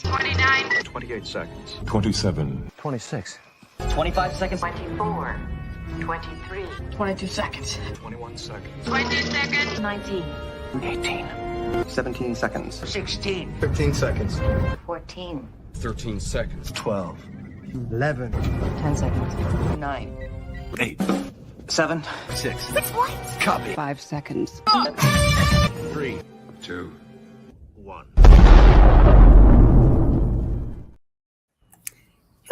29. 28 seconds. 27. 26. 25 seconds. 24. 23. 22 seconds. 21 seconds. 22 seconds. 19. 18. 17 seconds. 16. 15 seconds. 14. 13 seconds. 12. 11. 10 seconds. 9. 8. 7. 6. Copy. 5 seconds. 3, 2, 1.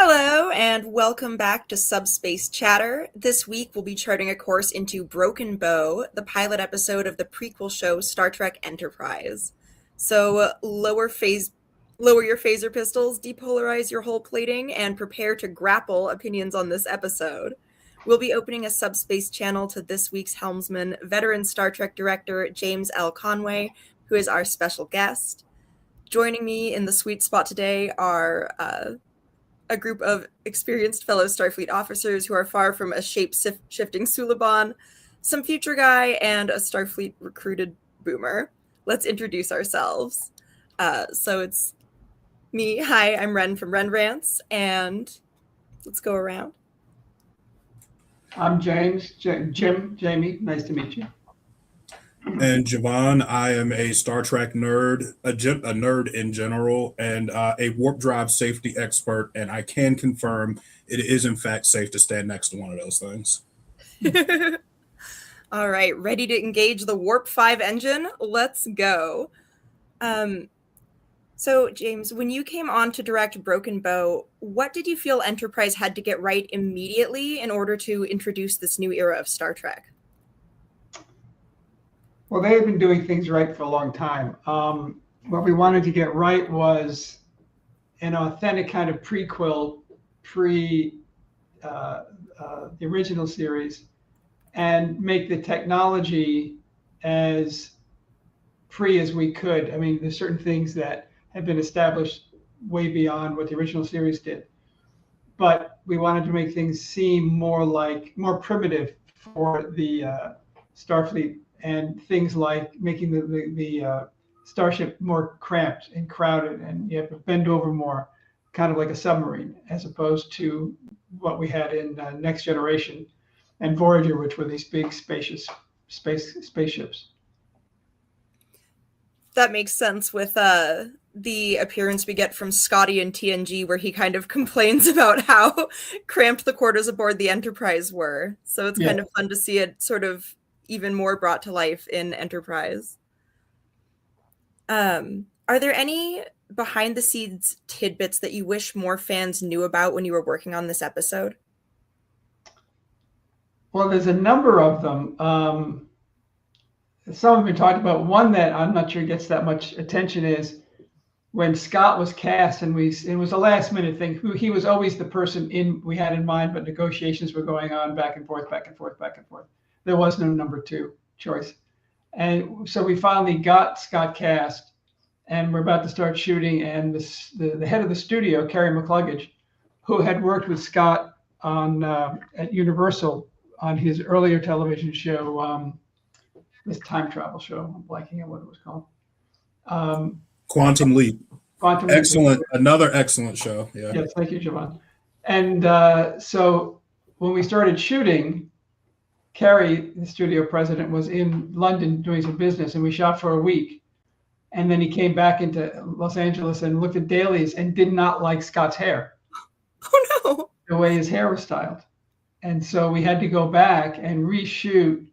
Hello, and welcome back to Subspace Chatter. This week we'll be charting a course into Broken Bow, the pilot episode of the prequel show Star Trek Enterprise. So lower your phaser pistols, depolarize your hull plating, and prepare to grapple opinions on this episode. We'll be opening a subspace channel to this week's helmsman, veteran Star Trek director James L. Conway, who is our special guest. Joining me in the sweet spot today are a group of experienced fellow Starfleet officers who are far from a shape-shifting Suliban, some future guy, and a Starfleet recruited boomer. Let's introduce ourselves. So it's me. Hi, I'm Ren from Ren Rants, and let's go around. I'm James, Jamie, nice to meet you. And Javon, I am a Star Trek nerd, a nerd in general, and a warp drive safety expert, and I can confirm it is in fact safe to stand next to one of those things. All right, ready to engage the Warp 5 engine? Let's go. So, James, when you came on to direct Broken Bow, what did you feel Enterprise had to get right immediately in order to introduce this new era of Star Trek? Well, they had been doing things right for a long time. What we wanted to get right was an authentic kind of prequel, the original series, and make the technology as free as we could. I mean, there's certain things that have been established way beyond what the original series did, but we wanted to make things seem more primitive for the Starfleet, and things like making the starship more cramped and crowded, and you have to bend over more, kind of like a submarine, as opposed to what we had in Next Generation and Voyager, which were these big spacious spaceships. That makes sense with the appearance we get from Scotty in TNG, where he kind of complains about how cramped the quarters aboard the Enterprise were. So it's kind of fun to see it sort of even more brought to life in Enterprise. Are there any behind-the-scenes tidbits that you wish more fans knew about when you were working on this episode? Well, there's a number of them. Some have been talked about. One that I'm not sure gets that much attention is when Scott was cast, and it was a last minute thing. He was always the person we had in mind, but negotiations were going on back and forth. There was no number 2 choice. And so we finally got Scott cast, and we're about to start shooting. And the head of the studio, Carrie McCluggage, who had worked with Scott on at Universal on his earlier television show, this time travel show, I'm blanking on what it was called. Quantum Leap. Excellent. Leap. Another excellent show. Yeah. Yes, thank you, Javon. And so when we started shooting, Carrie, the studio president, was in London doing some business, and we shot for a week. And then he came back into Los Angeles and looked at dailies and did not like Scott's hair. Oh, no. The way his hair was styled. And so we had to go back and reshoot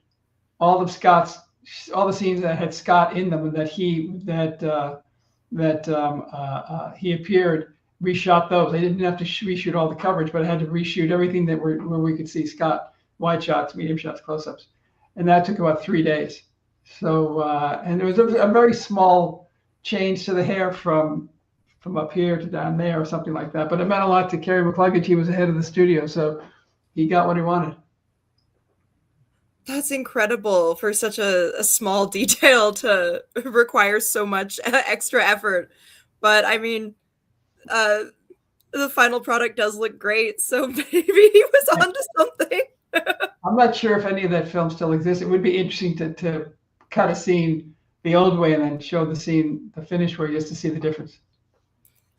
all the scenes that had Scott in them, and that he appeared, reshot those. I didn't have to reshoot all the coverage, but I had to reshoot everything where we could see Scott. Wide shots, medium shots, close-ups, and that took about 3 days. So, and there was a very small change to the hair from up here to down there, or something like that. But it meant a lot to Carrie McCluggage. He was the head of the studio, so he got what he wanted. That's incredible for such a small detail to require so much extra effort. But I mean, the final product does look great, so maybe he was onto something. I'm not sure if any of that film still exists. It would be interesting to cut a scene the old way and then show the scene, the finished way, just to see the difference.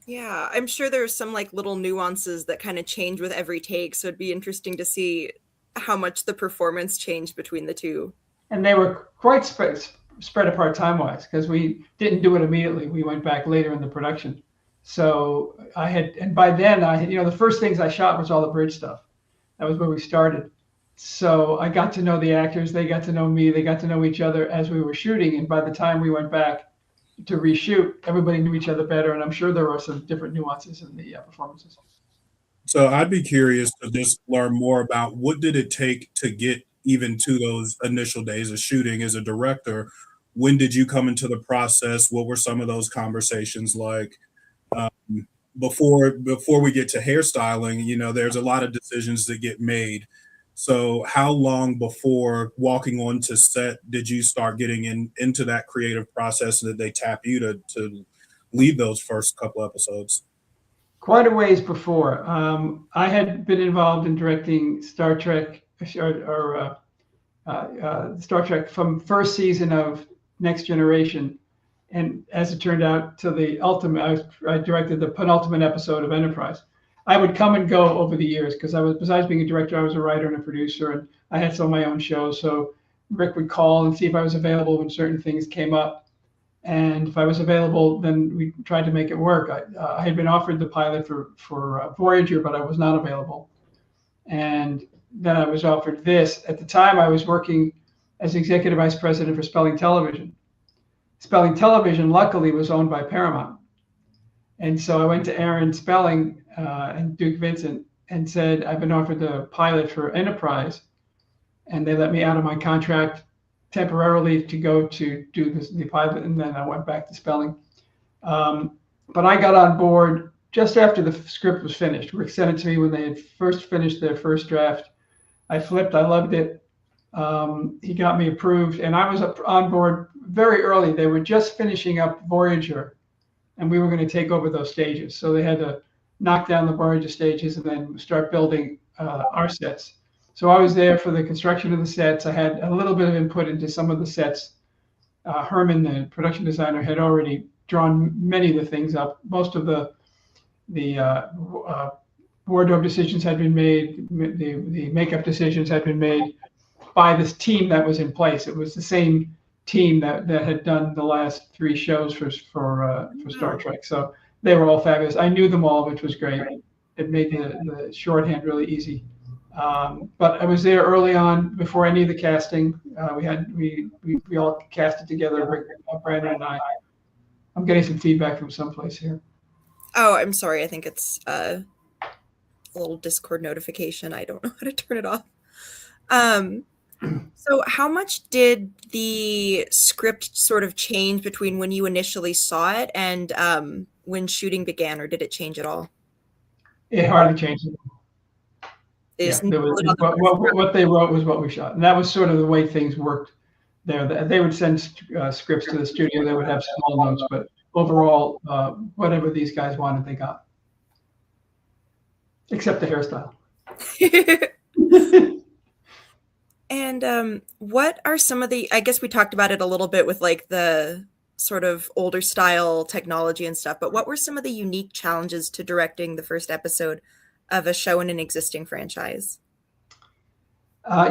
Yeah, I'm sure there's some like little nuances that kind of change with every take, so it'd be interesting to see how much the performance changed between the two. And they were quite spread apart time-wise because we didn't do it immediately. We went back later in the production. So and by then I had, the first things I shot was all the bridge stuff. That was where we started. So I got to know the actors, they got to know me, they got to know each other as we were shooting. And by the time we went back to reshoot, everybody knew each other better. And I'm sure there were some different nuances in the performances. So I'd be curious to just learn more about what did it take to get even to those initial days of shooting as a director. When did you come into the process? What were some of those conversations like? Before we get to hairstyling, there's a lot of decisions that get made. So how long before walking onto set did you start getting into that creative process, and did they tap you to lead those first couple episodes? Quite a ways before. I had been involved in directing Star Trek or Star Trek from first season of Next Generation. And as it turned out, to the ultimate, I directed the penultimate episode of Enterprise. I would come and go over the years because besides being a director, I was a writer and a producer, and I had some of my own shows. So Rick would call and see if I was available when certain things came up. And if I was available, then we tried to make it work. I had been offered the pilot for Voyager, but I was not available. And then I was offered this. At the time, I was working as executive vice president for Spelling Television. Spelling Television, luckily, was owned by Paramount. And so I went to Aaron Spelling and Duke Vincent and said, I've been offered the pilot for Enterprise. And they let me out of my contract temporarily to go to do the pilot, and then I went back to Spelling. But I got on board just after the script was finished. Rick sent it to me when they had first finished their first draft. I flipped. I loved it. He got me approved, and I was on board very early. They were just finishing up Voyager, and we were going to take over those stages. So they had to knock down the Voyager stages and then start building our sets. So I was there for the construction of the sets. I had a little bit of input into some of the sets. Herman, the production designer, had already drawn many of the things up. Most of the wardrobe decisions had been made. The makeup decisions had been made by this team that was in place. It was the same team that had done the last 3 shows for Star Trek. So they were all fabulous. I knew them all, which was great. It made the shorthand really easy. But I was there early on before any of the casting. We all casted together, Rick, Brandon, and I. I'm getting some feedback from someplace here. Oh, I'm sorry. I think it's a little Discord notification. I don't know how to turn it off. So how much did the script sort of change between when you initially saw it and when shooting began, or did it change at all? It hardly changed. What they wrote was what we shot, and that was sort of the way things worked there. They would send scripts to the studio. They would have small notes, but overall, whatever these guys wanted, they got, except the hairstyle. And what are some of I guess we talked about it a little bit with like the sort of older style technology and stuff, but what were some of the unique challenges to directing the first episode of a show in an existing franchise?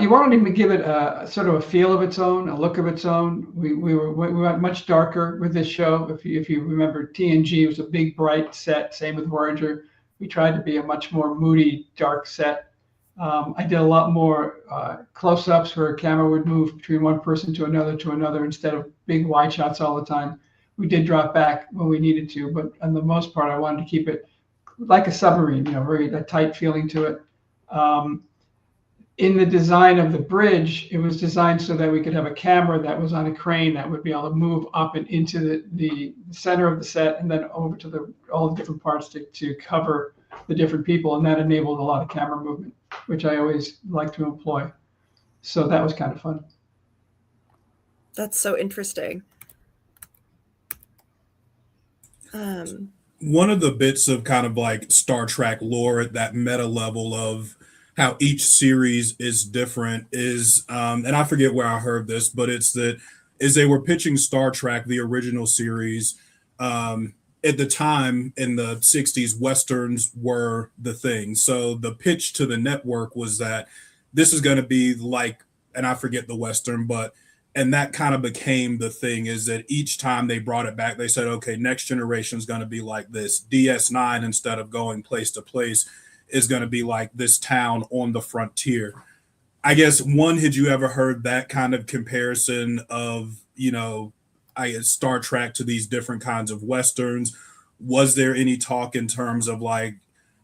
You wanted to give it a sort of a feel of its own, a look of its own. We went much darker with this show. If you remember, TNG was a big, bright set. Same with Voyager. We tried to be a much more moody, dark set. I did a lot more close-ups where a camera would move between one person to another instead of big wide shots all the time. We did drop back when we needed to, but on the most part, I wanted to keep it like a submarine, very a tight feeling to it. In the design of the bridge, it was designed so that we could have a camera that was on a crane that would be able to move up and into the center of the set and then over to all the different parts to cover the different people, and that enabled a lot of camera movement, which I always like to employ. So that was kind of fun. That's so interesting. One of the bits of kind of like Star Trek lore at that meta level of how each series is different is, and I forget where I heard this, but it's that as they were pitching Star Trek, the original series, at the time in the 60s, Westerns were the thing. So the pitch to the network was that this is going to be like, and I forget the Western, and that kind of became the thing, is that each time they brought it back, they said, okay, next generation is going to be like this. DS9, instead of going place to place, is going to be like this town on the frontier. I guess, one, had you ever heard that kind of comparison of, I guess, Star Trek to these different kinds of Westerns? Was there any talk in terms of like,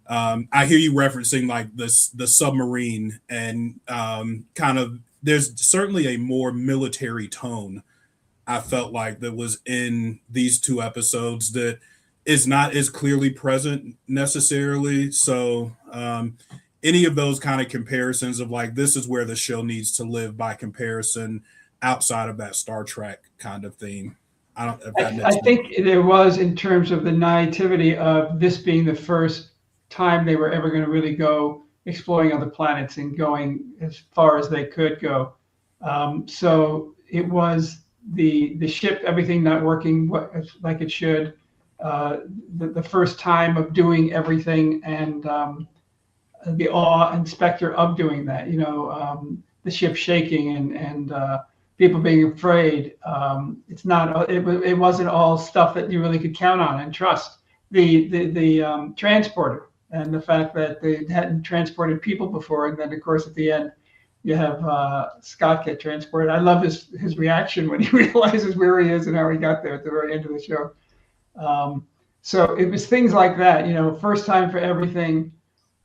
I hear you referencing like the submarine and kind of, there's certainly a more military tone I felt like that was in these two episodes that is not as clearly present necessarily. So any of those kind of comparisons of like, this is where the show needs to live by comparison outside of that Star Trek kind of theme. I don't know if that makes I sense. think there was, in terms of the naivety of this being the first time they were ever going to really go exploring other planets and going as far as they could go. So it was the ship, everything not working like it should, the first time of doing everything, and the awe and specter of doing that, the ship shaking and people being afraid. It wasn't all stuff that you really could count on and trust. The transporter, and the fact that they hadn't transported people before, and then of course at the end you have Scott get transported. I love his reaction when he realizes where he is and how he got there at the very end of the show. So it was things like that, first time for everything,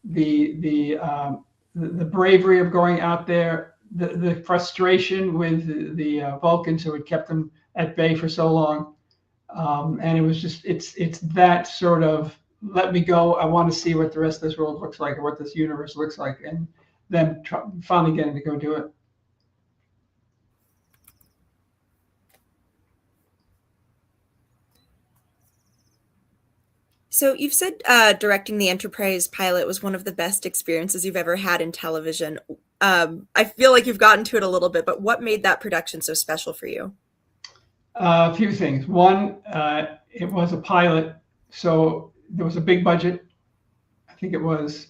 the bravery of going out there, the frustration with the Vulcans who had kept them at bay for so long, and it was just it's that sort of, let me go. I want to see what the rest of this world looks like, or what this universe looks like, and then finally getting to go do it. So you've said directing the Enterprise pilot was one of the best experiences you've ever had in television. I feel like you've gotten to it a little bit, but what made that production so special for you? A few things. One, it was a pilot, so there was a big budget. I think it was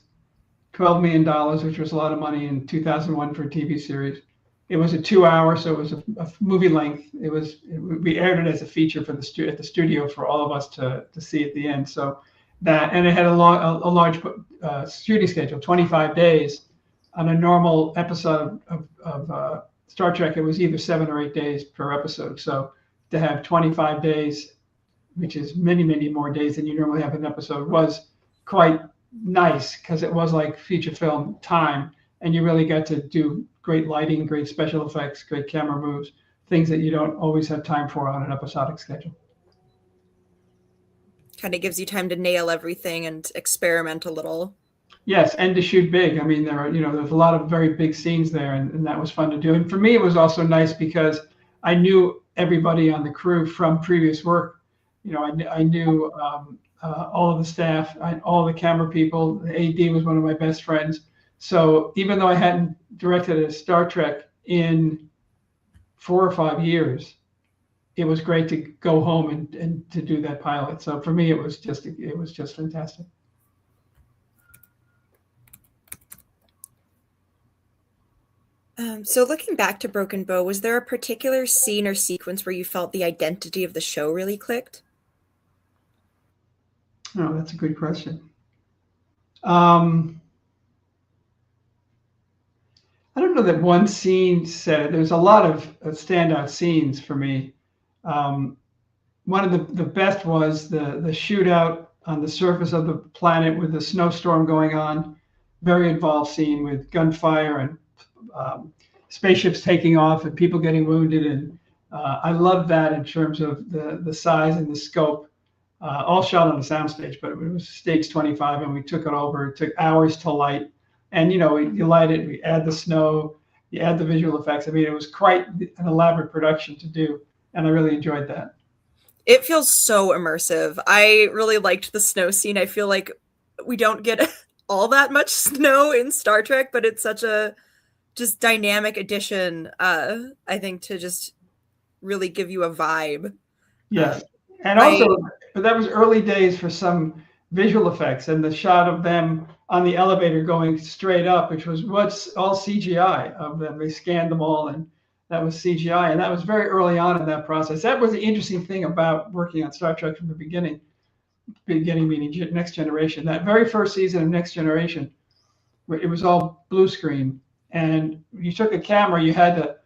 $12 million, which was a lot of money in 2001 for a TV series. It was a 2-hour, so it was a movie length. We aired it as a feature for at the studio for all of us to see at the end. So that, and it had a large shooting schedule, 25 days. On a normal episode of Star Trek, it was either 7 or 8 days per episode. So to have 25 days, which is many, many more days than you normally have in an episode, was quite nice, because it was like feature film time, and you really got to do great lighting, great special effects, great camera moves, things that you don't always have time for on an episodic schedule. Kind of gives you time to nail everything and experiment a little. Yes, and to shoot big. I mean, there's a lot of very big scenes there, and that was fun to do. And for me, it was also nice because I knew everybody on the crew from previous work. I knew all of the staff, all the camera people. The AD was one of my best friends. So even though I hadn't directed a Star Trek in 4 or 5 years, it was great to go home and to do that pilot. So for me, it was just fantastic. So looking back to Broken Bow, was there a particular scene or sequence where you felt the identity of the show really clicked? Oh, that's a good question. I don't know that one scene said it. There's a lot of standout scenes for me. One of the best was the shootout on the surface of the planet with the snowstorm going on. Very involved scene with gunfire and spaceships taking off and people getting wounded. And I love that in terms of the size and the scope. All shot on a soundstage, but it was stage 25, and we took it over. It took hours to light. And, you light it, we add the snow, you add the visual effects. I mean, it was quite an elaborate production to do, and I really enjoyed that. It feels so immersive. I really liked the snow scene. I feel like we don't get all that much snow in Star Trek, but it's such a just dynamic addition, I think, to just really give you a vibe. Yes. And also, but that was early days for some visual effects, and the shot of them on the elevator going straight up, which was what's all CGI of them. They scanned them all, and that was CGI, and that was very early on in that process. That was the interesting thing about working on Star Trek from the beginning meaning Next Generation. That very first season of Next Generation, it was all blue screen, and you took a camera, you had to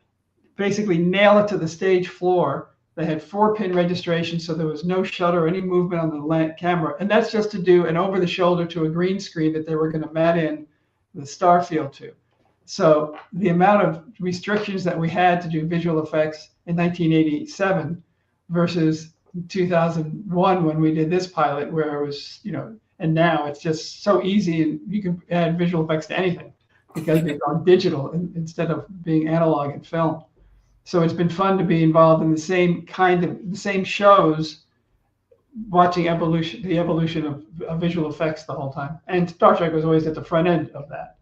basically nail it to the stage floor. They had 4-pin registration, so there was no shutter, any movement on the camera, and that's just to do an over the shoulder to a green screen that they were going to mat in the star field to. So the amount of restrictions that we had to do visual effects in 1987 versus 2001 when we did this pilot, where it was, and now it's just so easy, and you can add visual effects to anything because it's on digital instead of being analog and film. So it's been fun to be involved in the same shows, watching the evolution of visual effects the whole time. And Star Trek was always at the front end of that.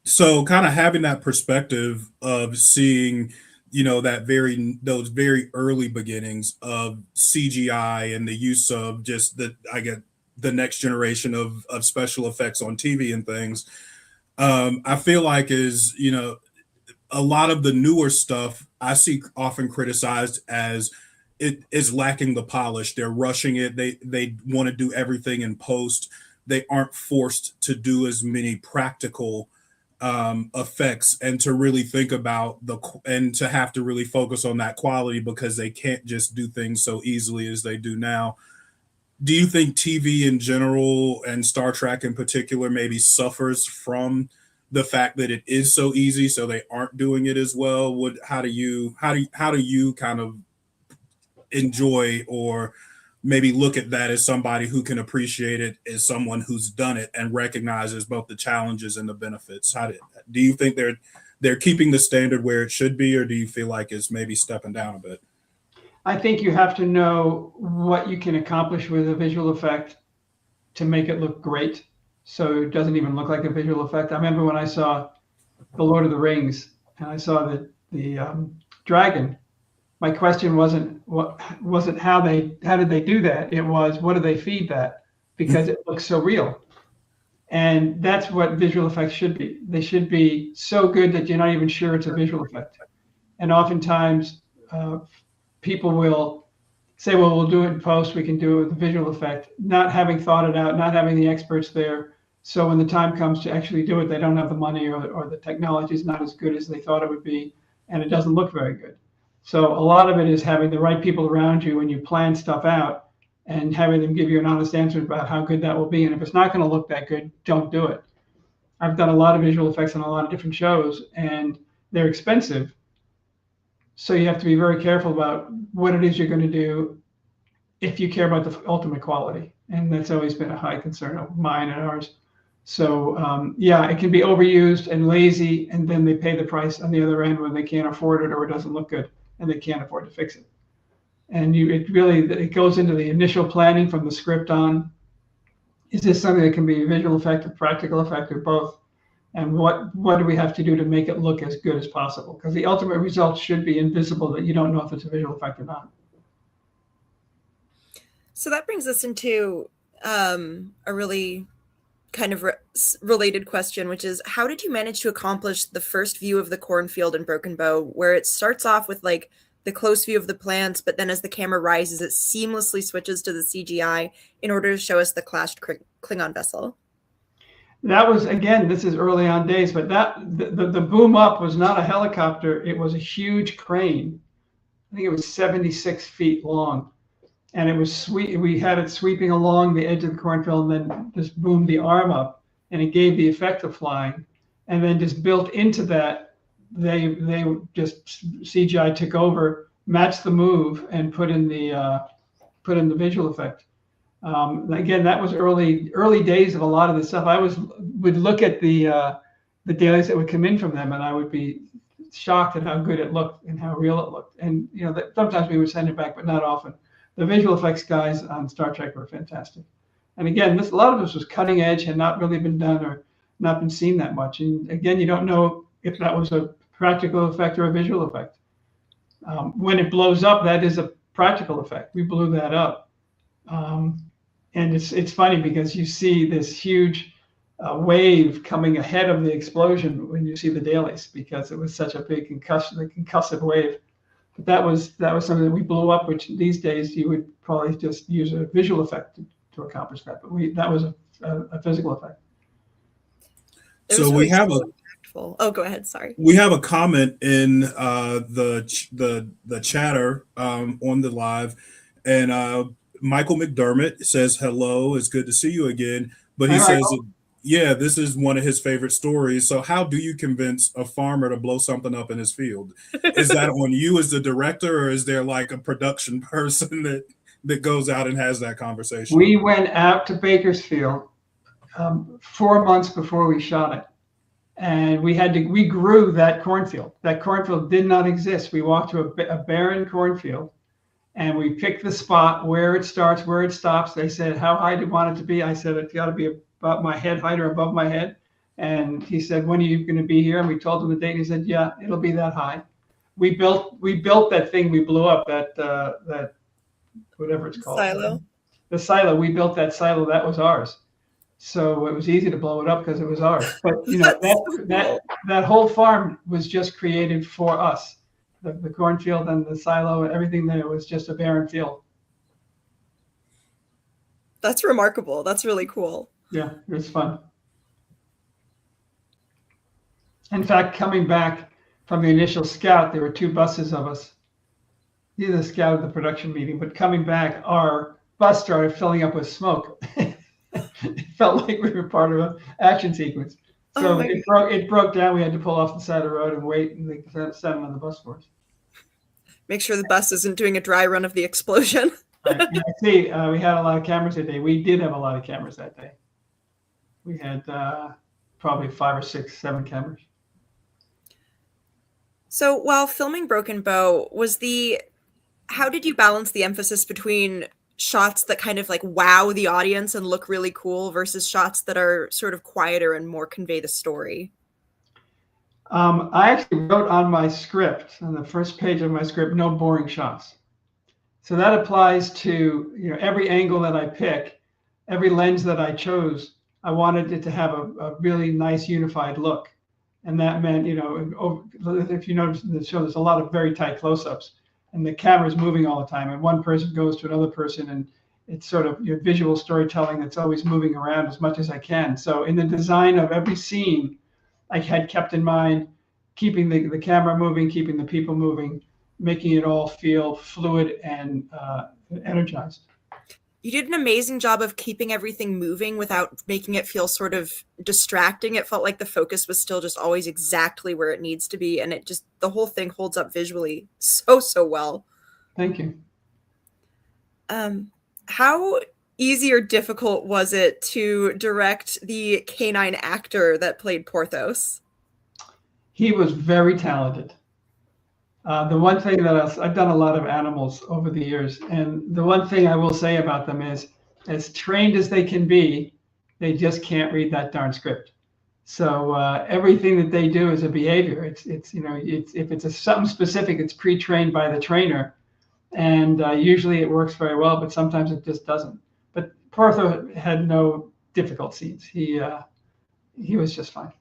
So kind of having that perspective of seeing, those very early beginnings of CGI and the use of just the next generation of special effects on TV and things. I feel like a lot of the newer stuff I see often criticized as it is lacking the polish. They're rushing it. They want to do everything in post. They aren't forced to do as many practical effects and to really think about and to have to really focus on that quality because they can't just do things so easily as they do now. Do you think TV in general and Star Trek in particular maybe suffers from the fact that it is so easy, so they aren't doing it as well? How do you kind of enjoy or maybe look at that as somebody who can appreciate it as someone who's done it and recognizes both the challenges and the benefits? Do you think they're keeping the standard where it should be, or do you feel like it's maybe stepping down a bit? I think you have to know what you can accomplish with a visual effect to make it look great, so it doesn't even look like a visual effect. I remember when I saw The Lord of the Rings and I saw the dragon. My question wasn't how did they do that? It was, what do they feed that? Because it looks so real. And that's what visual effects should be. They should be so good that you're not even sure it's a visual effect. And oftentimes people will say, well, we'll do it in post, we can do it with a visual effect, not having thought it out, not having the experts there. So when the time comes to actually do it, they don't have the money, or the technology is not as good as they thought it would be, and it doesn't look very good. So a lot of it is having the right people around you when you plan stuff out and having them give you an honest answer about how good that will be. And if it's not going to look that good, don't do it. I've done a lot of visual effects on a lot of different shows, and they're expensive. So you have to be very careful about what it is you're going to do if you care about the ultimate quality. And that's always been a high concern of mine and ours. So it can be overused and lazy, and then they pay the price on the other end when they can't afford it or it doesn't look good and they can't afford to fix it. And it goes into the initial planning from the script on. Is this something that can be a visual effect, a practical effect, or both? And what do we have to do to make it look as good as possible? Because the ultimate result should be invisible, that you don't know if it's a visual effect or not. So that brings us into a really kind of related question, which is, how did you manage to accomplish the first view of the cornfield in Broken Bow, where it starts off with like the close view of the plants, but then as the camera rises, it seamlessly switches to the CGI in order to show us the clashed Klingon vessel? That was, again, this is early on days, but the boom up was not a helicopter. It was a huge crane. I think it was 76 feet long. And it was we had it sweeping along the edge of the cornfield, and then just boomed the arm up, and it gave the effect of flying. And then just built into that, they just CGI took over, matched the move, and put in the visual effect. Again, that was early days of a lot of the stuff. would look at the dailies that would come in from them, and I would be shocked at how good it looked and how real it looked. And sometimes we would send it back, but not often. The visual effects guys on Star Trek were fantastic. And again, a lot of this was cutting edge, had not really been done or not been seen that much. And again, you don't know if that was a practical effect or a visual effect. When it blows up, that is a practical effect. We blew that up. And it's funny because you see this huge wave coming ahead of the explosion when you see the dailies, because it was such a big concussive wave. But that was something that we blew up, which these days you would probably just use a visual effect to accomplish that. But that was a physical effect. So we have a Oh, go ahead. Sorry. We have a comment in the chatter on the live, and Michael McDermott says hello. It's good to see you again. But he says, yeah, this is one of his favorite stories. So how do you convince a farmer to blow something up in his field? Is that on you as the director, or is there like a production person that goes out and has that conversation? We went out to Bakersfield 4 months before we shot it. And we grew that cornfield. That cornfield did not exist. We walked to a barren cornfield, and we picked the spot where it starts, where it stops. They said, how high do you want it to be? I said, it's got to be about my head height or above my head. And he said, when are you going to be here? And we told him the date. And he said, yeah, it'll be that high. We built that thing we blew up, that whatever it's called. Silo. The silo. We built that silo. That was ours. So it was easy to blow it up because it was ours. But that whole farm was just created for us. The cornfield and the silo and everything there was just a barren field. That's remarkable. That's really cool. Yeah, it was fun. In fact, coming back from the initial scout, there were 2 buses of us. Either the scout or the production meeting, but coming back, our bus started filling up with smoke. It felt like we were part of an action sequence. So it broke down. We had to pull off the side of the road and wait, and they sent them on the bus for us. Make sure the bus isn't doing a dry run of the explosion. Right. Yeah, see, we had a lot of cameras that day. We did have a lot of cameras that day. We had probably 5 or 6, 7 cameras. So while filming Broken Bow, how did you balance the emphasis between shots that kind of like wow the audience and look really cool versus shots that are sort of quieter and more convey the story? I actually wrote on my script, on the first page of my script, no boring shots. So that applies to every angle that I pick, every lens that I chose. I wanted it to have a really nice unified look, and that meant if you notice in the show, there's a lot of very tight close-ups. And the camera's moving all the time, and one person goes to another person, and it's sort of visual storytelling that's always moving around as much as I can. So in the design of every scene, I had kept in mind keeping the camera moving, keeping the people moving, making it all feel fluid and energized. You did an amazing job of keeping everything moving without making it feel sort of distracting. It felt like the focus was still just always exactly where it needs to be. And the whole thing holds up visually so well. Thank you. How easy or difficult was it to direct the canine actor that played Porthos? He was very talented. The one thing that I've done a lot of animals over the years, and the one thing I will say about them is, as trained as they can be, they just can't read that darn script. So everything that they do is a behavior. It's if it's something specific, it's pre-trained by the trainer, and usually it works very well, but sometimes it just doesn't. But Porthos had no difficult scenes. He was just fine.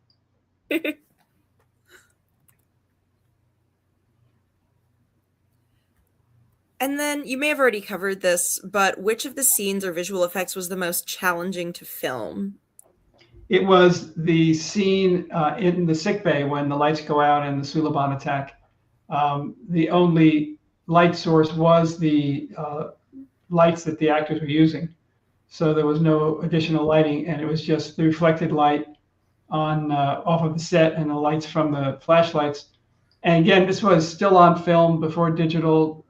And then you may have already covered this, but which of the scenes or visual effects was the most challenging to film? It was the scene in the sickbay when the lights go out and the Suliban attack. The only light source was the lights that the actors were using. So there was no additional lighting, and it was just the reflected light on off of the set and the lights from the flashlights. And again, this was still on film before digital.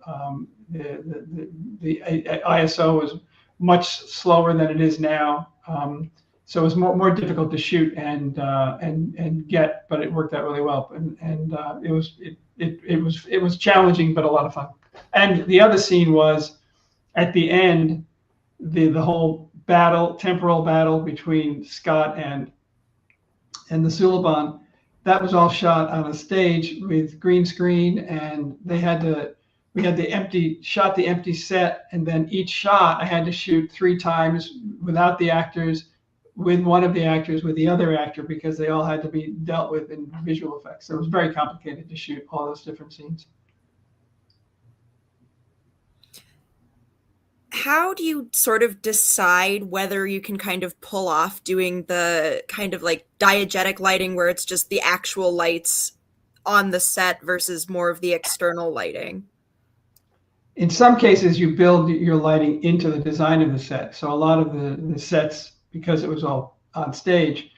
The ISO was much slower than it is now, so it was more difficult to shoot and get, but it worked out really well. And it was challenging, but a lot of fun. And the other scene was at the end, the whole temporal battle between Scott and the Suliban. that was all shot on a stage with green screen, and we had the empty set, and then each shot I had to shoot 3 times without the actors, with one of the actors, with the other actor, because they all had to be dealt with in visual effects. So it was very complicated to shoot all those different scenes. How do you sort of decide whether you can kind of pull off doing the kind of like diegetic lighting where it's just the actual lights on the set versus more of the external lighting? In some cases, you build your lighting into the design of the set. So a lot of the sets, because it was all on stage,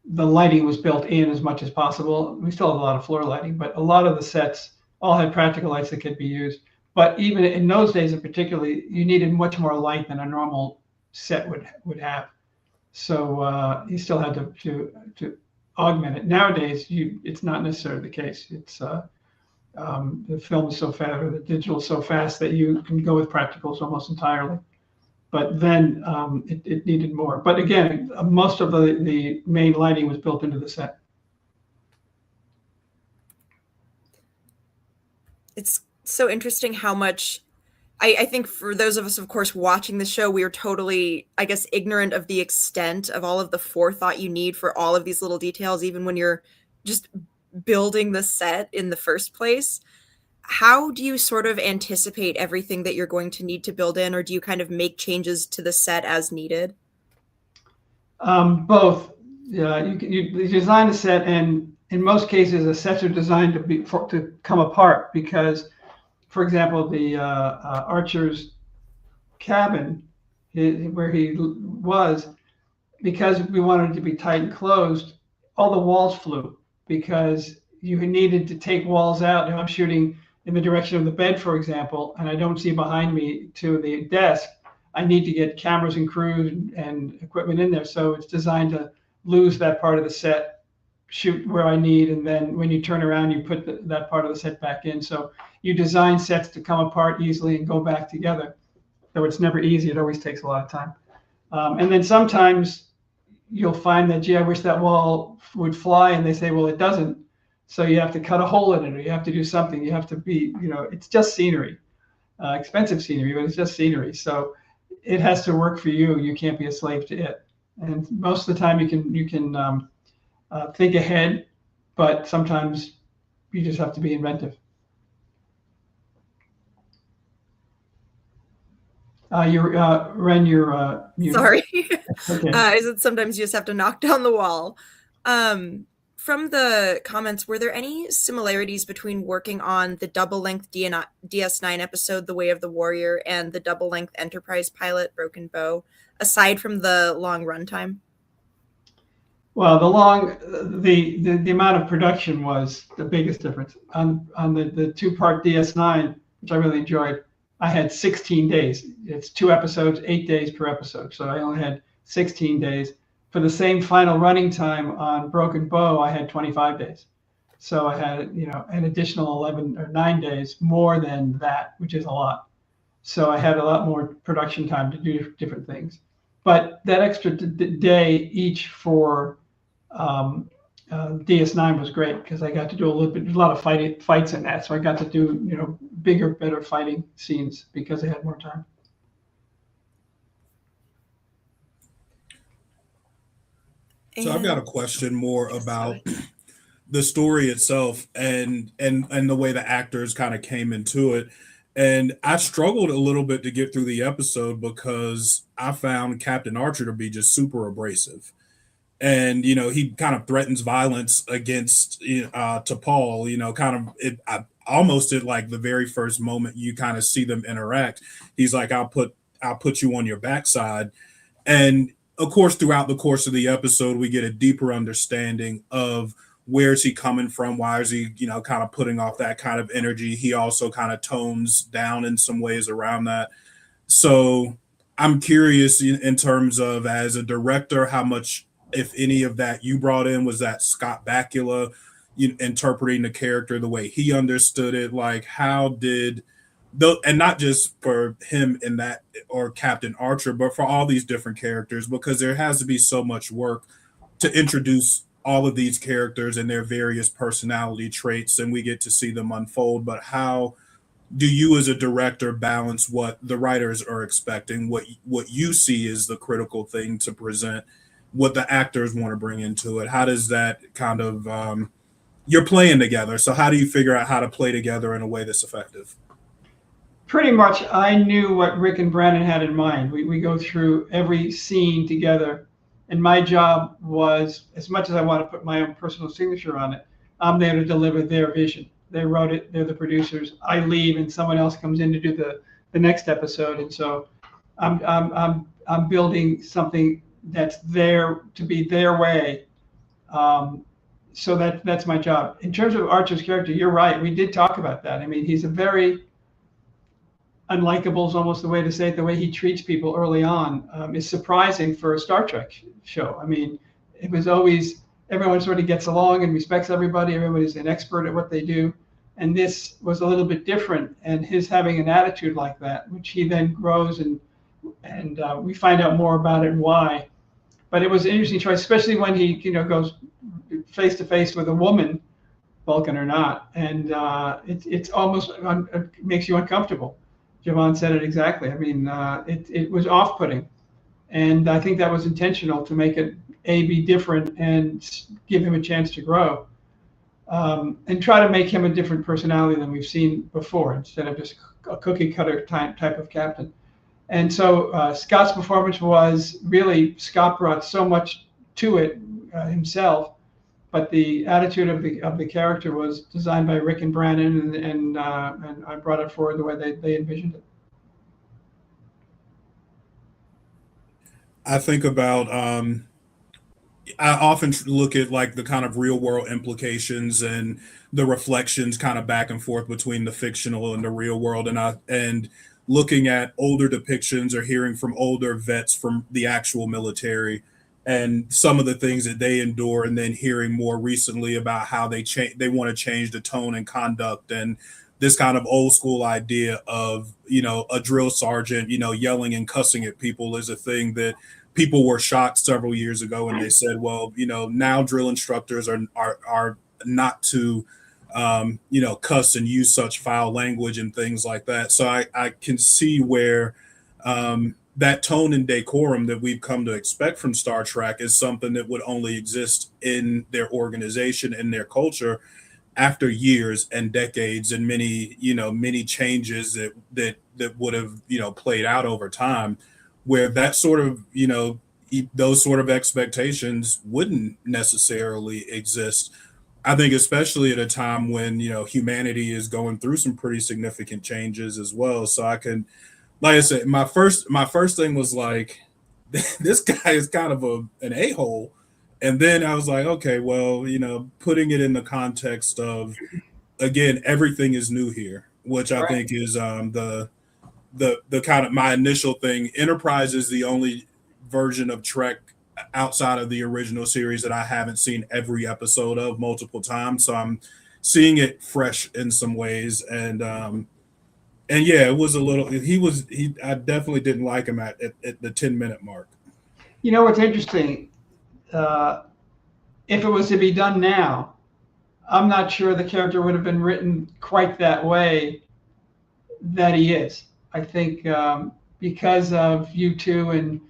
the lighting was built in as much as possible. We still have a lot of floor lighting, but a lot of the sets all had practical lights that could be used. But even in those days, in particularly, you needed much more light than a normal set would have. So you still had to augment it. Nowadays, it's not necessarily the case. It's the film is so fast, or the digital is so fast, that you can go with practicals almost entirely. But then it needed more. But again, most of the main lighting was built into the set. It's so interesting how much I think for those of us, of course, watching the show, we are totally, I guess, ignorant of the extent of all of the forethought you need for all of these little details, even when you're just building the set in the first place. How do you sort of anticipate everything that you're going to need to build in, or do you kind of make changes to the set as needed? Both. Yeah, you design a set, and in most cases, the sets are designed to come apart because, for example, the Archer's cabin, where he was, because we wanted it to be tight and closed, all the walls flew because you needed to take walls out. If I'm shooting in the direction of the bed, for example, and I don't see behind me to the desk, I need to get cameras and crews and equipment in there. So it's designed to lose that part of the set, shoot where I need, and then when you turn around, you put that part of the set back in. So you design sets to come apart easily and go back together. Though it's never easy, it always takes a lot of time. And then sometimes you'll find that, gee, I wish that wall would fly, and they say, well, it doesn't. So you have to cut a hole in it, or you have to do something. You have to be, it's just scenery, expensive scenery, but it's just scenery. So it has to work for you. You can't be a slave to it. And most of the time you can think ahead, but sometimes you just have to be inventive. Ren, you're Sorry. Okay. Is it sometimes you just have to knock down the wall? From the comments, were there any similarities between working on the double-length DS9 episode, The Way of the Warrior, and the double-length Enterprise pilot, Broken Bow, aside from the long runtime? Well, the amount of production was the biggest difference. On the 2-part DS9, which I really enjoyed, I had 16 days. It's 2 episodes, 8 days per episode. So I only had 16 days. For the same final running time on Broken Bow, I had 25 days. So I had, an additional 11 or 9 days more than that, which is a lot. So I had a lot more production time to do different things. But that extra day each for DS9 was great because I got to do a lot of fights in that. So I got to do, bigger, better fighting scenes because I had more time. So I've got a question more about the story itself and the way the actors kind of came into it. And I struggled a little bit to get through the episode because I found Captain Archer to be just super abrasive. And, he kind of threatens violence against to Paul, almost at like the very first moment you kind of see them interact. He's like, I'll put you on your backside. And of course, throughout the course of the episode, we get a deeper understanding of where is he coming from? Why is he, kind of putting off that kind of energy? He also kind of tones down in some ways around that. So I'm curious in terms of, as a director, how much, if any of that you brought in, was that Scott Bakula interpreting the character the way he understood it? Like, how did... and not just for him in that, or Captain Archer, but for all these different characters, because there has to be so much work to introduce all of these characters and their various personality traits, and we get to see them unfold. But how do you as a director balance what the writers are expecting, what you see is the critical thing to present, what the actors want to bring into it? How does that kind of you're playing together, so how do you figure out how to play together in a way that's effective? Pretty much, I knew what Rick and Brandon had in mind. We go through every scene together, and my job was, as much as I want to put my own personal signature on it, I'm there to deliver their vision. They wrote it, they're the producers. I leave, and someone else comes in to do the next episode, and so I'm building something that's there to be their way. So that's my job. In terms of Archer's character, you're right. We did talk about that. I mean, he's a very unlikable is almost the way to say it. The way he treats people early on is surprising for a Star Trek show. I mean, it was always everyone sort of gets along and respects everybody. Everybody's an expert at what they do. And this was a little bit different. And his having an attitude like that, which he then grows and we find out more about it and why. But it was an interesting choice, especially when he goes face to face with a woman, Vulcan or not, and it's almost it makes you uncomfortable. Javon said it exactly. I mean, it was off-putting, and I think that was intentional to make it be different and give him a chance to grow, and try to make him a different personality than we've seen before, instead of just a cookie cutter type of captain. And so Scott's performance was really, Scott brought so much to it himself, but the attitude of the character was designed by Rick and Brandon, and I brought it forward the way they envisioned it. I think about I often look at like the kind of real world implications and the reflections kind of back and forth between the fictional and the real world, and looking at older depictions or hearing from older vets from the actual military and some of the things that they endure, and then hearing more recently about how they want to change the tone and conduct, and this kind of old school idea of, a drill sergeant, yelling and cussing at people is a thing that people were shocked several years ago, and they said, well, now drill instructors are not to cuss and use such foul language and things like that. So I can see where that tone and decorum that we've come to expect from Star Trek is something that would only exist in their organization and their culture after years and decades and many changes that would have, played out over time, where that sort of, those sort of expectations wouldn't necessarily exist. I think especially at a time when, humanity is going through some pretty significant changes as well. So I can, like I said, my first thing was like, this guy is kind of an a-hole. And then I was like, okay, well, putting it in the context of, again, everything is new here, which I think is the kind of my initial thing. Enterprise is the only version of Trek outside of the original series that I haven't seen every episode of multiple times. So I'm seeing it fresh in some ways. And yeah, it was a little, I definitely didn't like him at the 10-minute mark. What's interesting, if it was to be done now, I'm not sure the character would have been written quite that way that he is. I think because of U2 and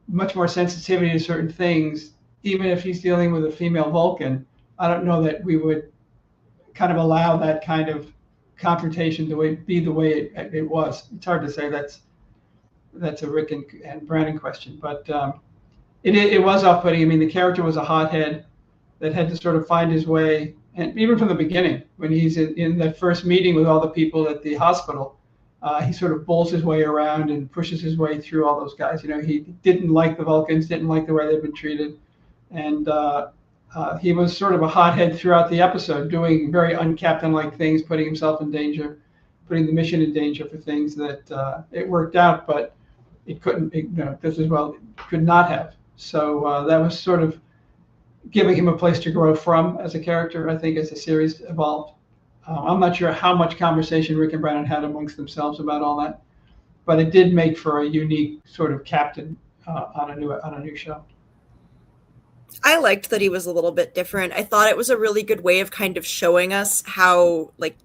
much more sensitivity to certain things, even if he's dealing with a female Vulcan, I don't know that we would kind of allow that kind of confrontation to be the way it was. It's hard to say. That's a Rick and Brandon question, but it was off-putting. I mean, the character was a hothead that had to sort of find his way, and even from the beginning, when he's in that first meeting with all the people at the hospital, he sort of bowls his way around and pushes his way through all those guys. He didn't like the Vulcans, didn't like the way they've been treated, and he was sort of a hothead throughout the episode, doing very uncaptain-like things, putting himself in danger, putting the mission in danger for things that it worked out, but it couldn't. Just as well could not have. So that was sort of giving him a place to grow from as a character, I think, as the series evolved. I'm not sure how much conversation Rick and Brandon had amongst themselves about all that, but it did make for a unique sort of captain on a new show. I liked that he was a little bit different. I thought it was a really good way of kind of showing us how like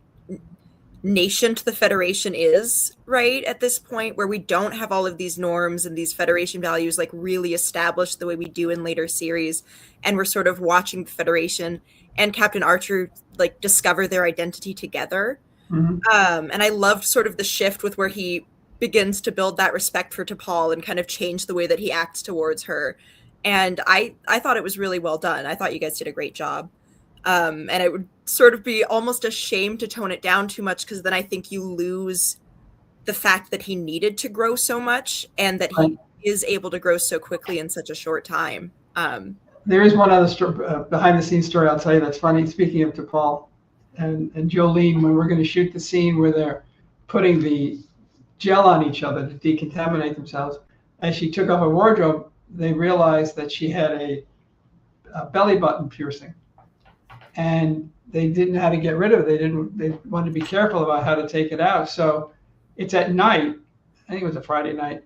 nascent the Federation is, right? At this point where we don't have all of these norms and these Federation values like really established the way we do in later series. And we're sort of watching the Federation and Captain Archer like discover their identity together. Mhm. And I loved sort of the shift with where he begins to build that respect for T'Pol and kind of change the way that he acts towards her. And I thought it was really well done. I thought you guys did a great job. And it would sort of be almost a shame to tone it down too much, because then I think you lose the fact that he needed to grow so much and that he is able to grow so quickly in such a short time. There is one other behind the scenes story I'll tell you that's funny. Speaking of T'Pol and Jolene, when we're going to shoot the scene where they're putting the gel on each other to decontaminate themselves, as she took off her wardrobe, they realized that she had a belly button piercing, and they didn't know how to get rid of it. They wanted to be careful about how to take it out. So it's at night. I think it was a Friday night,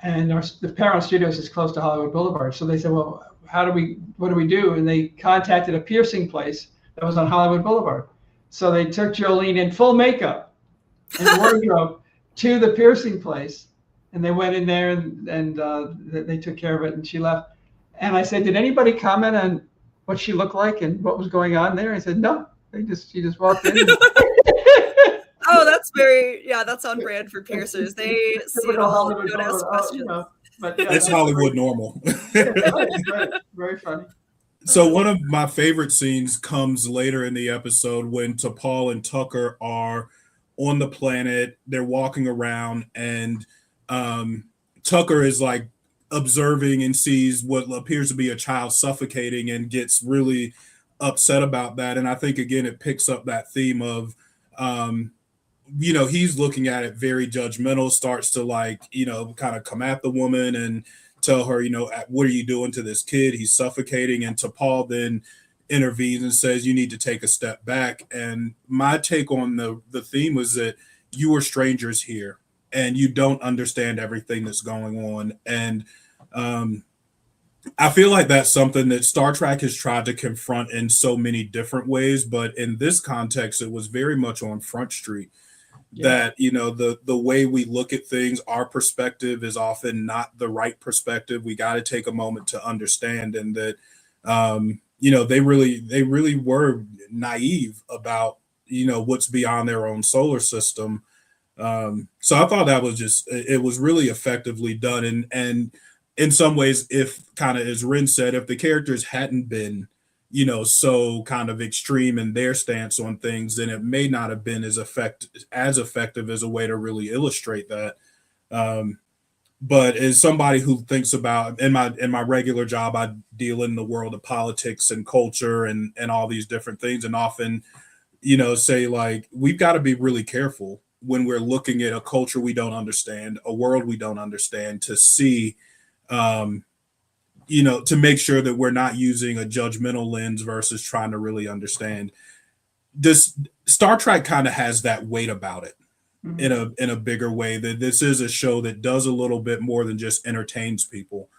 and the Paramount Studios is close to Hollywood Boulevard. So they said, well, what do we do? And they contacted a piercing place that was on Hollywood Boulevard. So they took Jolene in full makeup and wardrobe to the piercing place, and they went in there and they took care of it, and she left. And I said, did anybody comment on what she looked like and what was going on there? I said, no. She just walked in. Oh, that's on brand for piercers. They see it all and don't ask questions. But yeah, It's Hollywood normal. right. Very funny. So one of my favorite scenes comes later in the episode when T'Pol and Tucker are on the planet. They're walking around, and Tucker is like observing and sees what appears to be a child suffocating and gets really upset about that. And I think, again, it picks up that theme of, he's looking at it very judgmental, starts to kind of come at the woman and tell her, what are you doing to this kid? He's suffocating. And T'Pol then intervenes and says, you need to take a step back. And my take on the theme was that you are strangers here and you don't understand everything that's going on. And I feel like that's something that Star Trek has tried to confront in so many different ways. But in this context, it was very much on Front Street. That the way we look at things, our perspective is often not the right perspective. We got to take a moment to understand, and that they really were naive about what's beyond their own solar system. So I thought that was it was really effectively done, and in some ways, if kind of as Ren said, if the characters hadn't been so kind of extreme in their stance on things, then it may not have been as effective as a way to really illustrate that. But as somebody who thinks about in my regular job, I deal in the world of politics and culture and all these different things, and often, say like we've got to be really careful when we're looking at a culture we don't understand, a world we don't understand, to see to make sure that we're not using a judgmental lens versus trying to really understand. This Star Trek kind of has that weight about it in a bigger way, that this is a show that does a little bit more than just entertains people.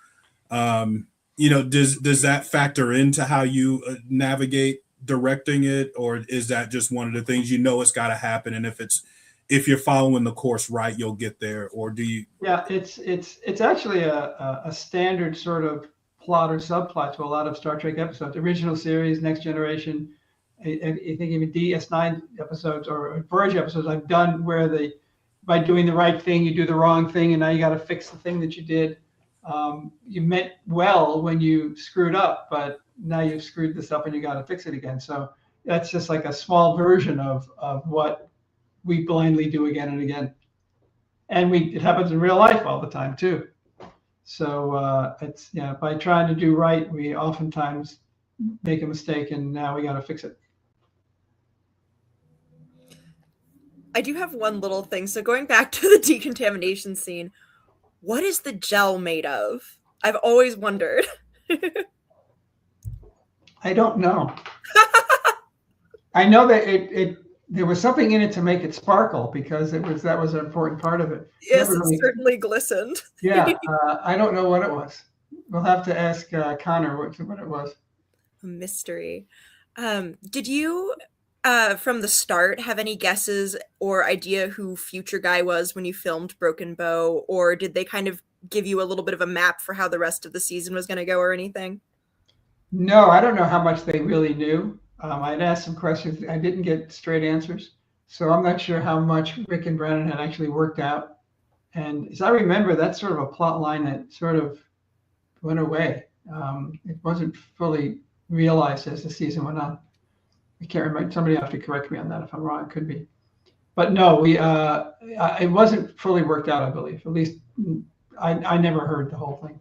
Does that factor into how you navigate directing it, or is that just one of the things it's got to happen, and if you're following the course right, you'll get there? Or do you? Yeah, it's actually a standard sort of plot or subplot to a lot of Star Trek episodes, original series, Next Generation. I think even DS9 episodes or Voyager episodes I've done where by doing the right thing, you do the wrong thing, and now you got to fix the thing that you did. You meant well when you screwed up, but now you've screwed this up and you got to fix it again. So that's just like a small version of what we blindly do again and again. And it happens in real life all the time too. So by trying to do right, we oftentimes make a mistake, and now we got to fix it. I do have one little thing. So going back to the decontamination scene, what is the gel made of? I've always wondered. I don't know. I know that there was something in it to make it sparkle, because that was an important part of it. Yes, it certainly glistened. Yeah, I don't know what it was. We'll have to ask Connor what it was. A mystery. Did you, from the start, have any guesses or idea who Future Guy was when you filmed Broken Bow, or did they kind of give you a little bit of a map for how the rest of the season was going to go or anything? No, I don't know how much they really knew. I'd asked some questions. I didn't get straight answers. So I'm not sure how much Rick and Brennan had actually worked out. And as I remember, that's sort of a plot line that sort of went away. It wasn't fully realized as the season went on. I can't remember. Somebody will have to correct me on that if I'm wrong. It could be. But no, it wasn't fully worked out, I believe. At least I never heard the whole thing.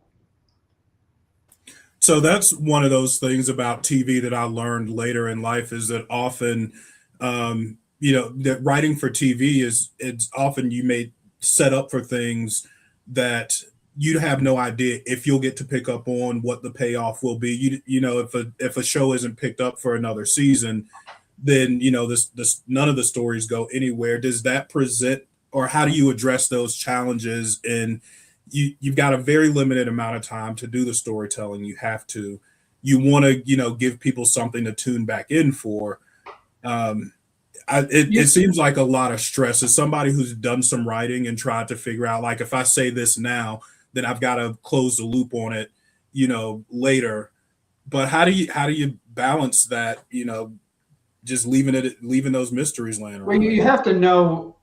So that's one of those things about TV that I learned later in life is that often, that writing for TV it's often you may set up for things that you have no idea if you'll get to pick up on what the payoff will be. If a show isn't picked up for another season, then this none of the stories go anywhere. Does that present, or how do you address those challenges? And you've got a very limited amount of time to do the storytelling. You want to give people something to tune back in for. It seems like a lot of stress. As somebody who's done some writing and tried to figure out, like, if I say this now, then I've got to close the loop on it, later. But how do you balance that? Just leaving those mysteries laying around. Well, you have to know,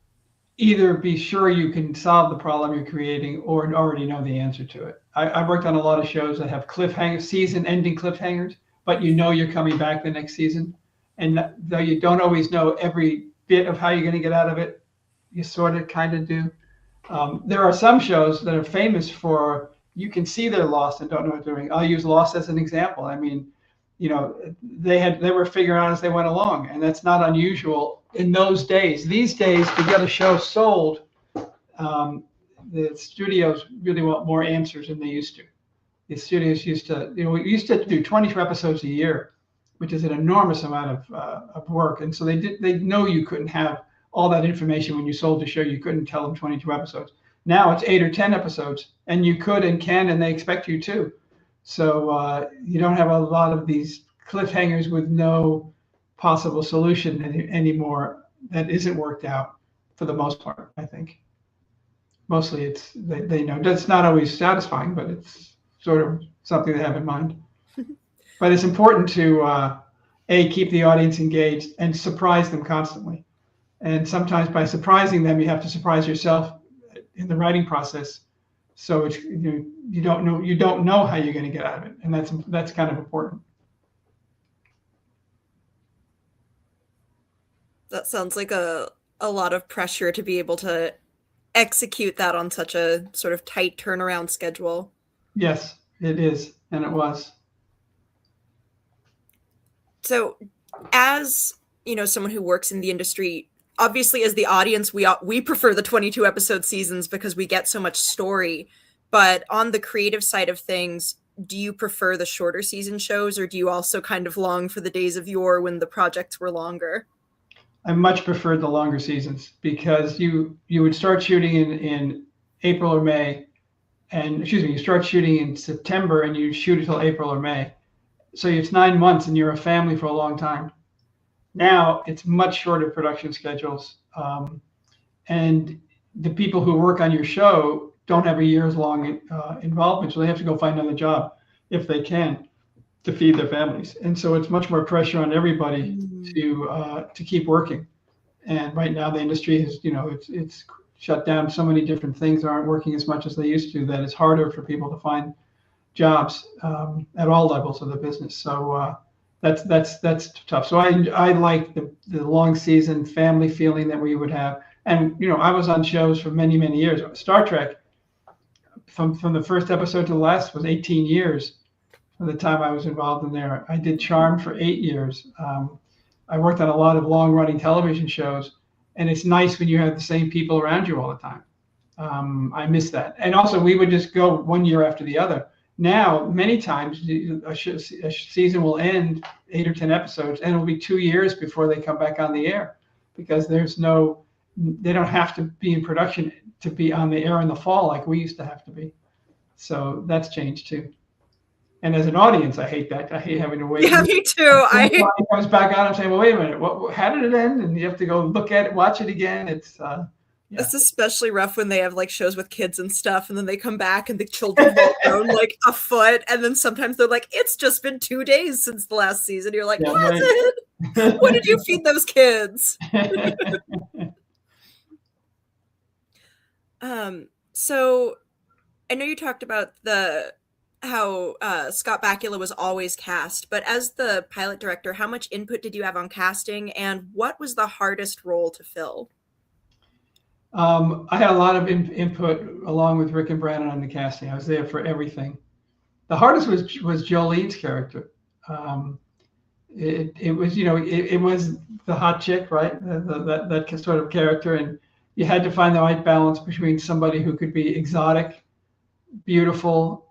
either be sure you can solve the problem you're creating or already know the answer to it. I've worked on a lot of shows that have season-ending cliffhangers, but you're coming back the next season. And though you don't always know every bit of how you're going to get out of it, you sort of kind of do. There are some shows that are famous for, you can see they're lost and don't know what they're doing. I'll use Lost as an example. I mean, they were figuring out as they went along, and that's not unusual in those days. These days, to get a show sold, the studios really want more answers than they used to. The studios used to do 22 episodes a year, which is an enormous amount of work. And so they know you couldn't have all that information when you sold the show. You couldn't tell them 22 episodes. Now it's 8 or 10 episodes, and you could and can, and they expect you to. So you don't have a lot of these cliffhangers with no possible solution anymore that isn't worked out, for the most part, I think. Mostly they know. It's not always satisfying, but it's sort of something they have in mind. But it's important to keep the audience engaged and surprise them constantly. And sometimes by surprising them, you have to surprise yourself in the writing process. So it's, you don't know how you're going to get out of it, and that's kind of important. That sounds like a lot of pressure to be able to execute that on such a sort of tight turnaround schedule. Yes, it is, and it was. So, as someone who works in the industry, obviously as the audience, we prefer the 22 episode seasons because we get so much story. But on the creative side of things, do you prefer the shorter season shows, or do you also kind of long for the days of yore when the projects were longer? I much preferred the longer seasons, because you would start shooting in April or May, you start shooting in September and you shoot until April or May. So it's 9 months and you're a family for a long time. Now it's much shorter production schedules. And the people who work on your show don't have a year's long involvement, so they have to go find another job if they can to feed their families. And so it's much more pressure on everybody to keep working. And right now the industry is, it's shut down. So many different things aren't working as much as they used to, that it's harder for people to find jobs at all levels of the business. So that's tough. So I like the long season family feeling that we would have. And I was on shows for many, many years. Star Trek, from the first episode to the last, was 18 years from the time I was involved in there. I did Charm for 8 years. I worked on a lot of long-running television shows, and it's nice when you have the same people around you all the time. I miss that. And also, we would just go 1 year after the other. Now, many times, a season will end 8 or 10 episodes, and it'll be 2 years before they come back on the air, because they don't have to be in production to be on the air in the fall like we used to have to be. So that's changed too. And as an audience, I hate that. I hate having to wait. Yeah, me too. When it comes back on, I'm saying, well, wait a minute, how did it end? And you have to go look at it, watch it again. It's It's especially rough when they have like shows with kids and stuff, and then they come back and the children have grown like a foot, and then sometimes they're like, "It's just been 2 days since the last season." You're like, "Was it? What did you feed those kids?" So I know you talked about how Scott Bakula was always cast, but as the pilot director, how much input did you have on casting, and what was the hardest role to fill? I had a lot of input along with Rick and Brandon on the casting. I was there for everything. The hardest was Jolene's character. It was, it was the hot chick, right? That sort of character, and you had to find the right balance between somebody who could be exotic, beautiful,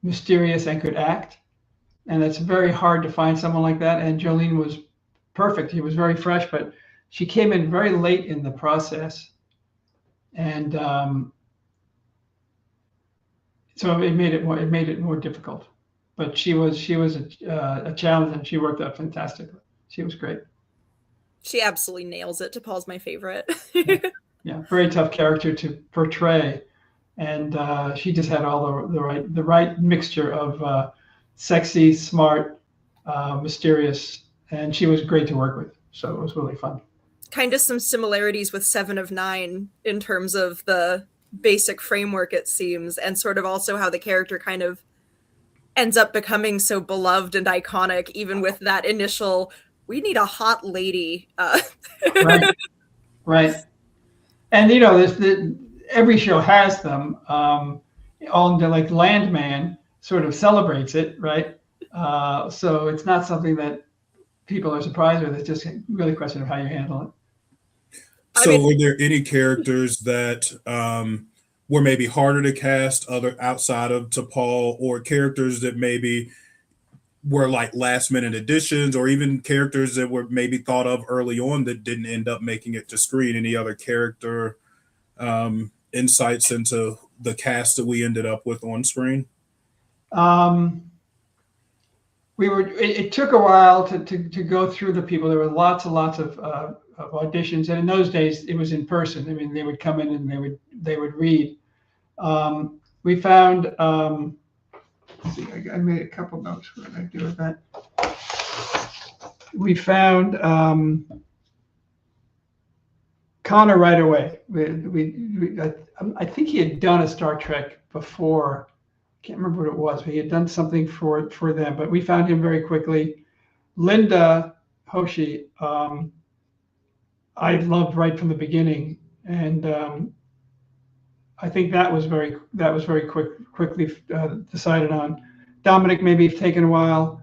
mysterious, and could act. And it's very hard to find someone like that. And Jolene was perfect. He was very fresh, but she came in very late in the process. And so it made it more difficult. But she was a challenge, and she worked out fantastically. She was great. She absolutely nails it. T'Pol's my favorite. Yeah, very tough character to portray, and she just had all the right mixture of sexy, smart, mysterious, and she was great to work with. So it was really fun. Kind of some similarities with 7 of 9 in terms of the basic framework, it seems, and sort of also how the character kind of ends up becoming so beloved and iconic, even with that initial, we need a hot lady. Right. And every show has them. All like Landman sort of celebrates it, right? So it's not something that people are surprised with. It's just really a question of how you handle it. So were there any characters that were maybe harder to cast outside of T'Pol, or characters that maybe were like last minute additions, or even characters that were maybe thought of early on that didn't end up making it to screen? Any other character insights into the cast that we ended up with on screen? It took a while to go through the people. There were lots and lots of auditions, and in those days it was in person. I mean, they would come in and they would read. We found. Let's see, I made a couple notes. What did I do with that? We found Connor right away. I think he had done a Star Trek before. I can't remember what it was, but he had done something for them. But we found him very quickly. Linda Hoshi, I loved right from the beginning, and I think that was very quickly decided on. Dominic maybe taken a while.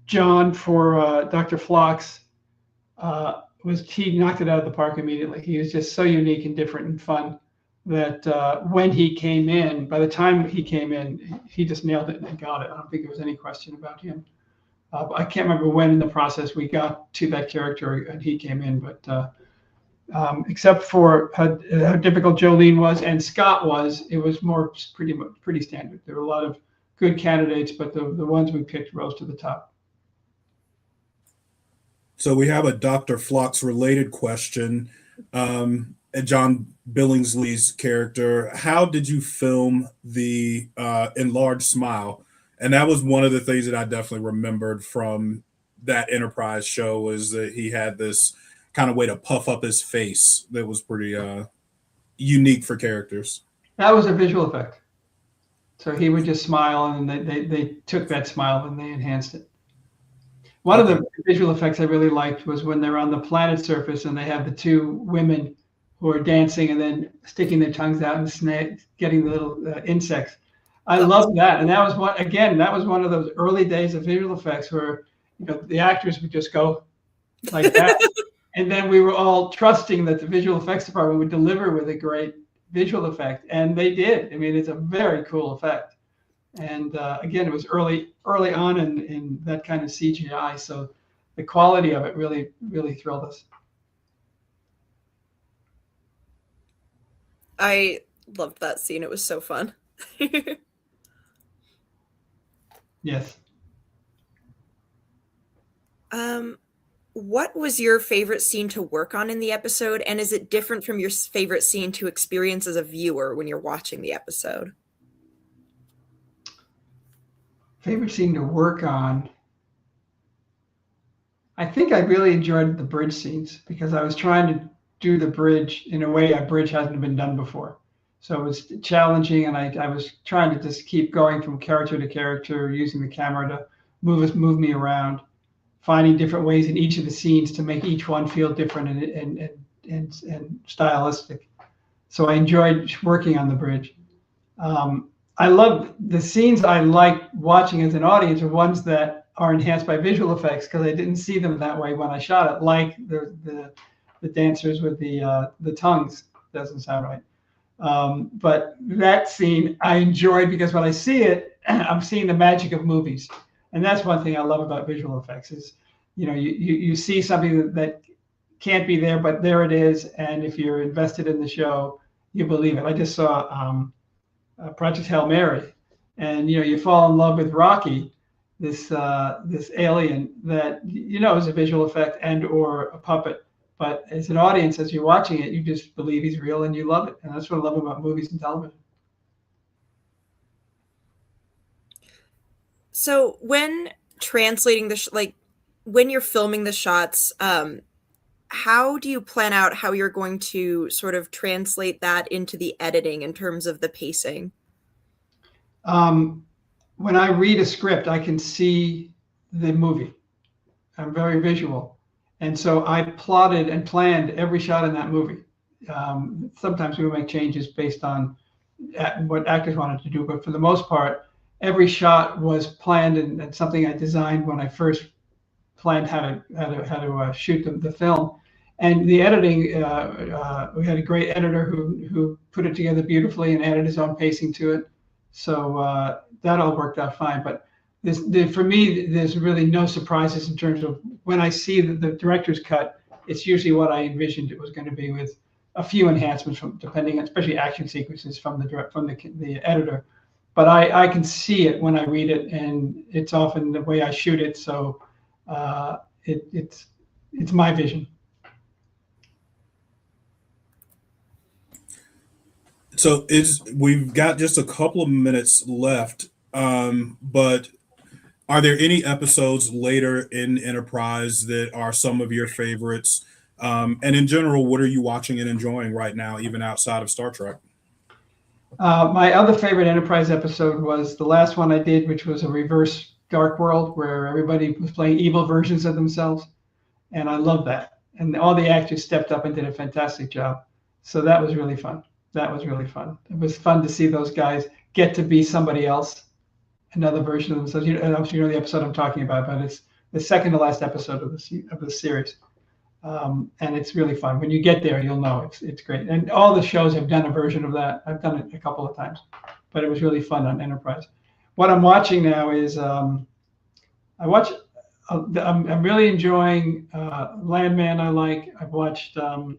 John for Dr. Phlox he knocked it out of the park immediately. He was just so unique and different and fun that when he came in, by the time he came in, he just nailed it and got it. I don't think there was any question about him. I can't remember when in the process we got to that character and he came in, but except for how difficult Jolene was and Scott was, it was more pretty standard. There were a lot of good candidates, but the ones we picked rose to the top. So we have a Dr. Phlox related question. John Billingsley's character, how did you film the enlarged smile? And that was one of the things that I definitely remembered from that Enterprise show, was that he had this kind of way to puff up his face that was pretty unique for characters. That was a visual effect. So he would just smile, and they took that smile and they enhanced it. One of the visual effects I really liked was when they're on the planet surface and they have the two women who are dancing and then sticking their tongues out and getting the little insects. I loved that. And that was one of those early days of visual effects where the actors would just go like that. And then we were all trusting that the visual effects department would deliver with a great visual effect. And they did. I mean, it's a very cool effect. And again, it was early on in that kind of CGI. So the quality of it really, really thrilled us. I loved that scene. It was so fun. Yes. What was your favorite scene to work on in the episode, and is it different from your favorite scene to experience as a viewer when you're watching the episode? Favorite scene to work on. I think I really enjoyed the bridge scenes because I was trying to do the bridge in a way a bridge hasn't been done before. So it was challenging, and I was trying to just keep going from character to character, using the camera to move me around, finding different ways in each of the scenes to make each one feel different and stylistic. So I enjoyed working on the bridge. I love the scenes I like watching as an audience are ones that are enhanced by visual effects because I didn't see them that way when I shot it, like the dancers with the tongues. Doesn't sound right. But that scene I enjoyed because when I see it, I'm seeing the magic of movies. And that's one thing I love about visual effects is, you see something that can't be there, but there it is. And if you're invested in the show, you believe it. I just saw Project Hail Mary, and you fall in love with Rocky, this alien that is a visual effect and or a puppet. But as an audience, as you're watching it, you just believe he's real and you love it. And that's what I love about movies and television. So when translating when you're filming the shots, how do you plan out how you're going to sort of translate that into the editing in terms of the pacing? When I read a script, I can see the movie. I'm very visual. And so I plotted and planned every shot in that movie. Sometimes we will make changes based on what actors wanted to do, but for the most part, every shot was planned and something I designed when I first planned how to shoot the film. And the editing, we had a great editor who put it together beautifully and added his own pacing to it. So that all worked out fine. But for me, there's really no surprises in terms of when I see the director's cut. It's usually what I envisioned it was going to be, with a few enhancements depending on, especially action sequences from the editor. But I can see it when I read it, and it's often the way I shoot it. So it's my vision. So we've got just a couple of minutes left, but are there any episodes later in Enterprise that are some of your favorites? And in general, what are you watching and enjoying right now, even outside of Star Trek? My other favorite Enterprise episode was the last one I did, which was a reverse Dark World, where everybody was playing evil versions of themselves. And I love that. And all the actors stepped up and did a fantastic job. So that was really fun. It was fun to see those guys get to be somebody else, another version of themselves. The episode I'm talking about, but it's the second to last episode of the series. And it's really fun. When you get there, you'll know it's great. And all the shows have done a version of that. I've done it a couple of times, but it was really fun on Enterprise. What I'm watching now is I'm really enjoying Landman. I've watched. I'm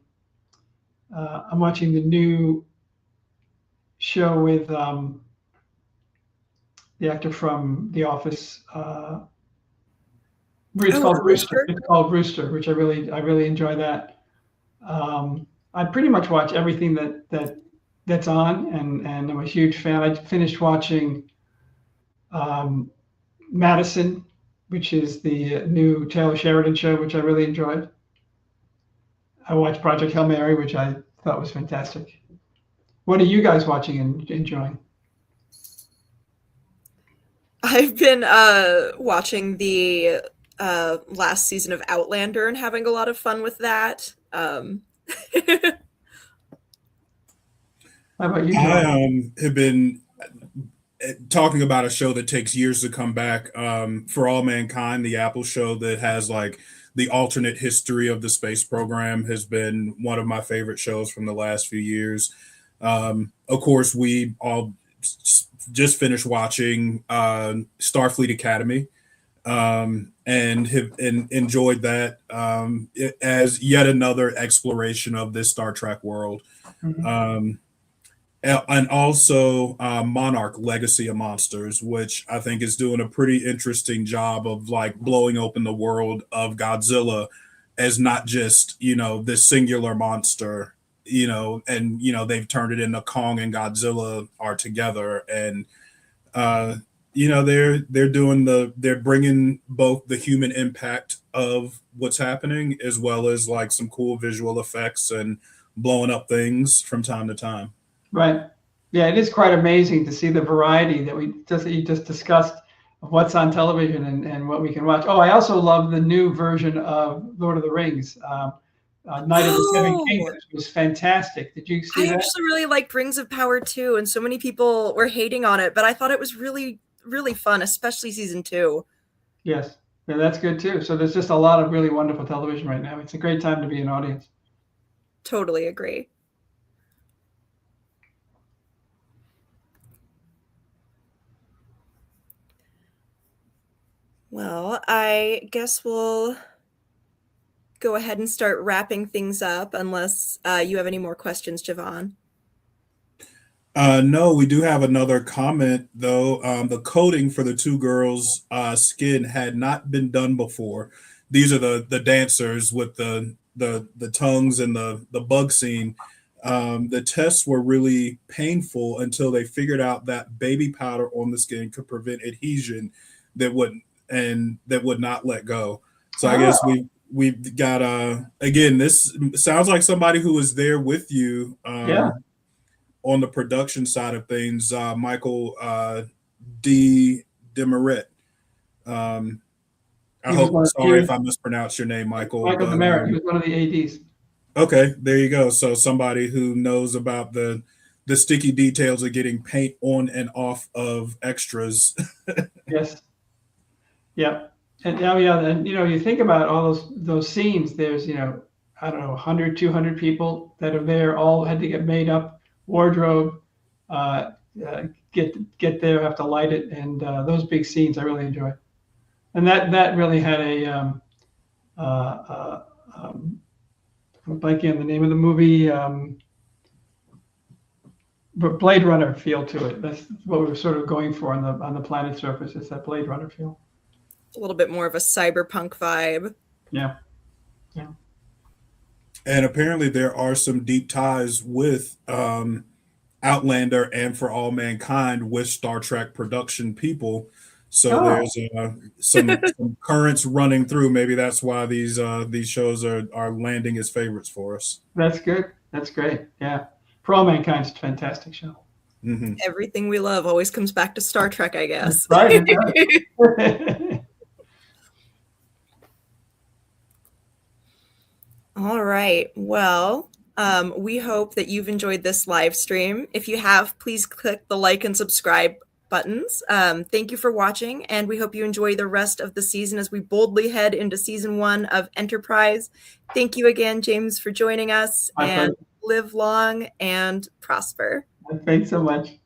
watching the new show with the actor from The Office. It's called Rooster. It's called Rooster, which I really enjoy that. I pretty much watch everything that's on, and I'm a huge fan. I finished watching Madison, which is the new Taylor Sheridan show, which I really enjoyed. I watched Project Hail Mary, which I thought was fantastic. What are you guys watching and enjoying? I've been watching the last season of Outlander and having a lot of fun with that. How about you? I have been talking about a show that takes years to come back. For All Mankind, the Apple show that has the alternate history of the space program, has been one of my favorite shows from the last few years. Of course, we all just finished watching Starfleet Academy, and have enjoyed that as yet another exploration of this Star Trek world. Mm-hmm. and also Monarch Legacy of Monsters, which I think is doing a pretty interesting job of like blowing open the world of Godzilla as not just, this singular monster, and they've turned it into Kong and Godzilla are together, and uh they're bringing both the human impact of what's happening as well as like some cool visual effects and blowing up things from time to time. Right. Yeah, it is quite amazing to see the variety that you just discussed of what's on television and what we can watch. Oh, I also love the new version of Lord of the Rings. Night of the Seven Kingdoms was fantastic. Did you see I that? actually really liked Rings of Power too, and so many people were hating on it, but I thought it was really, really fun, especially season 2. Yes. Yeah, that's good too. So there's just a lot of really wonderful television right now. It's a great time to be an audience. Totally agree. Well, I guess we'll go ahead and start wrapping things up unless you have any more questions, Javon. No, we do have another comment though. The coating for the two girls' skin had not been done before. These are the dancers with the tongues and the bug scene. The tests were really painful until they figured out that baby powder on the skin could prevent adhesion that would not let go. So I guess we've got again, this sounds like somebody who was there with you. Yeah. On the production side of things, Michael D. Demaret. Sorry if I mispronounced your name, Michael. Michael Demaret. He was one of the ADs. Okay, there you go. So somebody who knows about the sticky details of getting paint on and off of extras. Yes. Yeah. And you think about all those scenes. There's, I don't know, 100, 200 people that are there, all had to get made up, wardrobe, get there, have to light it, and those big scenes I really enjoy. And that really had a I'm blanking on the name of the movie, but Blade Runner feel to it. That's what we were sort of going for on the planet surface. It's that Blade Runner feel. A little bit more of a cyberpunk vibe. Yeah. And apparently there are some deep ties with Outlander and For All Mankind with Star Trek production people. So there's some currents running through. Maybe that's why these shows are landing as favorites for us. That's good. That's great. Yeah. For All Mankind's a fantastic show. Mm-hmm. Everything we love always comes back to Star Trek, I guess. Right. All right. Well, we hope that you've enjoyed this live stream. If you have, please click the like and subscribe buttons. Thank you for watching, and we hope you enjoy the rest of the season as we boldly head into season 1 of Enterprise. Thank you again, James, for joining us, and live long and prosper. Thanks so much.